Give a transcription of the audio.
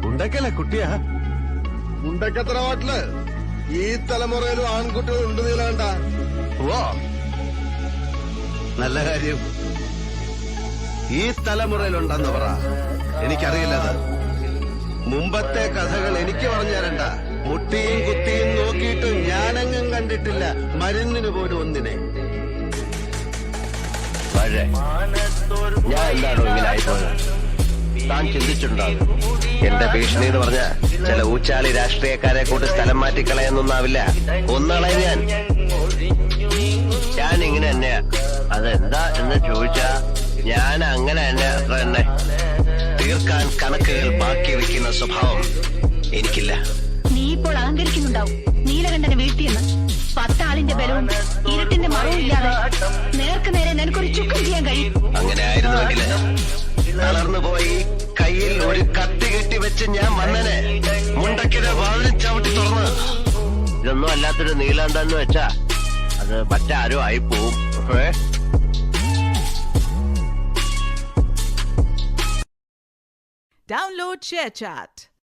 ഉണ്ടക്കല്ലേ കുട്ടിയാ? ഉണ്ടക്കത്ര നാട്ടില് ഈ തലമുറയിലും ആൺകുട്ടികൾ ഉണ്ട് നീലാണ്ട. ഓ നല്ല കാര്യം. ഈ തലമുറയിലുണ്ടെന്ന് പറ. എനിക്കറിയില്ലത്. മുമ്പത്തെ കഥകൾ എനിക്ക് പറഞ്ഞു തരണ്ട. മുട്ടിയും കുത്തിയും നോക്കിയിട്ടും ഞാനെങ്ങും കണ്ടിട്ടില്ല മരുന്നിന് പോലും ഒന്നിനെ. പക്ഷേ ഞാൻ എന്താണോ ഇങ്ങനെ ആയിപ്പോയത്? താൻ ചിന്തിച്ചിട്ടുണ്ടാവും. എന്റെ ഭീഷണി എന്ന് പറഞ്ഞ ചില ഊച്ചാളി രാഷ്ട്രീയക്കാരെ കൂട്ട് സ്ഥലം മാറ്റിക്കളയെന്നൊന്നാവില്ല. ഒന്നളയ ഞാൻ ഇങ്ങനെ തന്നെയാ. അതെന്താ എന്ന് ചോദിച്ചാ ഞാൻ അങ്ങനെ തന്നെ തീർക്കാൻ കണക്കുകൾ ബാക്കി വെക്കുന്ന സ്വഭാവം എനിക്കില്ല. നീ ഇപ്പോൾ അഹങ്കരിക്കുന്നുണ്ടാവും. നീലകണ്ഠനെ വീഴ്ത്തിയെന്ന് 10 ആളിന്റെ ബലവും ഇരുട്ടിന്റെ മറവും ഇല്ലാതെ നേർക്ക് നേരെ നിനക്കൊരു ചുക്കം ചെയ്യാൻ കഴിയും. അങ്ങനെ ആയിരുന്നുവെങ്കിൽ തളർന്നു പോയി കയ്യിൽ ഒരു കത്തി കെട്ടി വെച്ച് ഞാൻ വന്നനെ മുണ്ടക്കിന് വാതിലും ചവിട്ടി തുറന്ന്. ഇതൊന്നും അല്ലാത്തൊരു നീലാണ്ടെന്ന് വെച്ചാ അത് മറ്റാരോ ആയി പോവും. Download ShareChat.